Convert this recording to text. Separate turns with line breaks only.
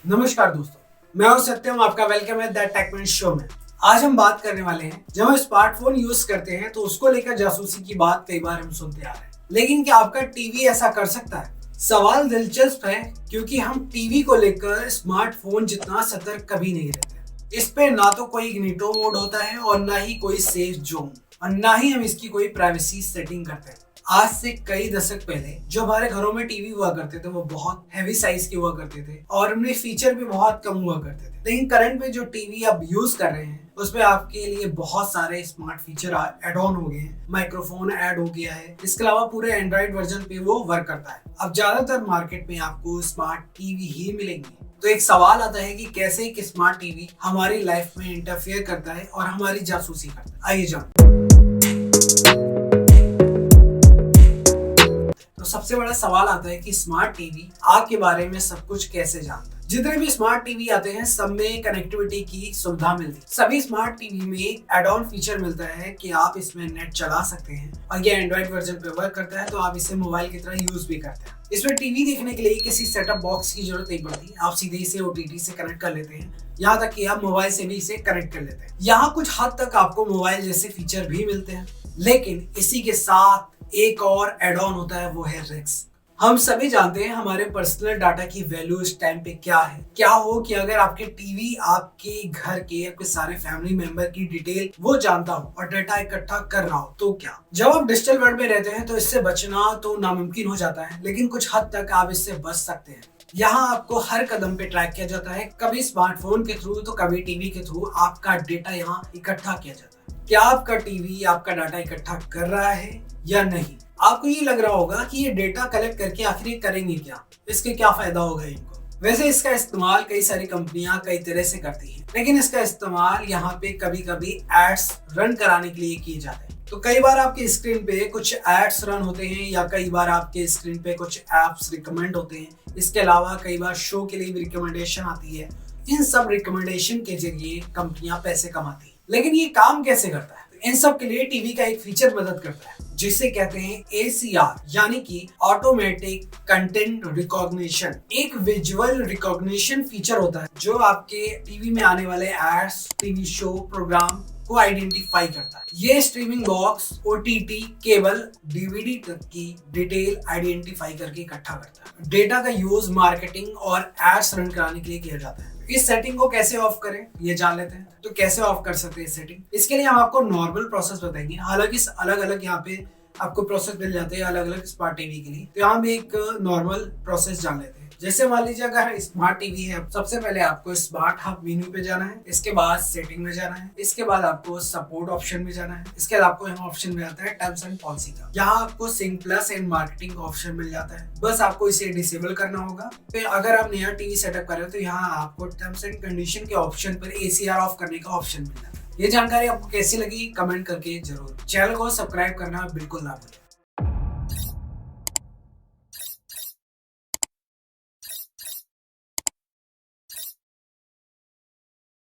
नमस्कार दोस्तों, मैं हूं सत्यम। आपका वेलकम है द टेकमेंट शो में। आज हम बात करने वाले हैं, जब हम स्मार्टफोन यूज करते हैं तो उसको लेकर जासूसी की बात कई बार हम सुनते आ रहे हैं, लेकिन क्या आपका टीवी ऐसा कर सकता है? सवाल दिलचस्प है क्योंकि हम टीवी को लेकर स्मार्टफोन जितना सतर्क कभी नहीं रहते। इस पे ना तो कोई इग्निटो मोड होता है और ना ही कोई सेफ जोन, और ना ही हम इसकी कोई प्राइवेसी सेटिंग करते हैं। आज से कई दशक पहले जो हमारे घरों में टीवी हुआ करते थे वो बहुत हैवी साइज के हुआ करते थे और उनमें फीचर भी बहुत कम हुआ करते थे। लेकिन करंट में जो टीवी आप यूज कर रहे हैं उसमें आपके लिए बहुत सारे स्मार्ट फीचर ऐड ऑन हो गए हैं। माइक्रोफोन ऐड हो गया है, इसके अलावा पूरे एंड्रॉइड वर्जन पे वो वर्क करता है। अब ज्यादातर मार्केट में आपको स्मार्ट टीवी ही मिलेंगे। तो एक सवाल आता है कि कैसे एक स्मार्ट टीवी हमारी लाइफ में इंटरफेयर करता है और हमारी जासूसी करता है। आइए जानते हैं। तो सबसे बड़ा सवाल आता है कि स्मार्ट टीवी आपके बारे में सब कुछ कैसे जानता है। जितने भी स्मार्ट टीवी आते हैं सब में कनेक्टिविटी की सुविधा मिलती है। सभी स्मार्ट टीवी में एड ऑन फीचर मिलता है कि आप इसमें नेट चला सकते हैं और ये एंड्रॉइड वर्जन पे वर्क करता है, तो आप इसे मोबाइल की तरह यूज भी करते हैं। इसमें टीवी देखने के लिए किसी सेटअप बॉक्स की जरूरत नहीं पड़ती, आप सीधे इसे ओटीटी से कनेक्ट कर लेते हैं। यहाँ तक कि आप मोबाइल से भी इसे कनेक्ट कर लेते हैं। यहाँ कुछ हद तक आपको मोबाइल जैसे फीचर भी मिलते हैं, लेकिन इसी के साथ एक और एड ऑन होता है, वो है रिस्क। हम सभी जानते हैं हमारे पर्सनल डाटा की वैल्यू इस टाइम पे क्या है। क्या हो कि अगर आपके टीवी आपके घर के आपके सारे फैमिली मेंबर की डिटेल वो जानता हो और डाटा इकट्ठा कर रहा हो, तो क्या? जब आप डिजिटल वर्ल्ड में रहते हैं तो इससे बचना तो नामुमकिन हो जाता है, लेकिन कुछ हद तक आप इससे बच सकते हैं। यहाँ आपको हर कदम पे ट्रैक किया जाता है, कभी स्मार्टफोन के थ्रू तो कभी टीवी के थ्रू आपका डेटा यहाँ इकट्ठा किया जाता है। क्या आपका टीवी आपका डाटा इकट्ठा कर रहा है या नहीं? आपको ये लग रहा होगा कि ये डेटा कलेक्ट करके आखिर ये करेंगे क्या, इसके क्या फायदा होगा इनको। वैसे इसका इस्तेमाल कई सारी कंपनियां कई तरह से करती हैं, लेकिन इसका इस्तेमाल यहाँ पे कभी कभी एड्स रन कराने के लिए किए जाते हैं। तो कई बार आपके स्क्रीन पे कुछ एड्स रन होते हैं या कई बार आपके स्क्रीन पे कुछ एप्स रिकमेंड होते हैं। इसके अलावा कई बार शो के लिए भी रिकमेंडेशन आती है। इन सब रिकमेंडेशन के जरिए कंपनियां पैसे कमाती है, लेकिन ये काम कैसे करता है? इन सब के लिए टीवी का एक फीचर मदद करता है जिसे कहते हैं ACR, यानी कि ऑटोमेटिक कंटेंट रिकॉग्निशन। एक विजुअल रिकॉग्निशन फीचर होता है जो आपके टीवी में आने वाले एड्स, टीवी शो, प्रोग्राम को आइडेंटिफाई करता है। ये streaming box, OTT, cable, DVD तक की डिटेल आइडेंटिफाई करके इकट्ठा करता है। डेटा का यूज मार्केटिंग और एड्स रन कराने के लिए किया जाता है। इस सेटिंग को कैसे ऑफ करें ये जान लेते हैं। तो कैसे ऑफ कर सकते हैं इस सेटिंग? इसके लिए हम आपको नॉर्मल प्रोसेस बताएंगे। हालांकि अलग अलग यहाँ पे आपको प्रोसेस मिल जाते हैं अलग अलग स्मार्ट टीवी के लिए। तो यहाँ हम एक नॉर्मल प्रोसेस जान लेते हैं। जैसे मान लीजिए अगर स्मार्ट टीवी है, सबसे पहले आपको स्मार्ट हब मेन्यू पे जाना है, इसके बाद सेटिंग में जाना है, इसके बाद आपको सपोर्ट ऑप्शन में जाना है, इसके बाद आपको यहाँ ऑप्शन में आता है टर्म्स एंड पॉलिसी का। यहाँ आपको सिंक प्लस एंड मार्केटिंग का ऑप्शन मिल जाता है, बस आपको इसे डिसेबल करना होगा। फिर अगर आप नया टीवी सेटअप कर रहे हो तो यहाँ आपको टर्म्स एंड कंडीशन के ऑप्शन पर ACR ऑफ करने का ऑप्शन मिल जाता है। ये जानकारी आपको कैसी लगी कमेंट करके जरूर। चैनल को सब्सक्राइब करना बिल्कुल ना भूलें।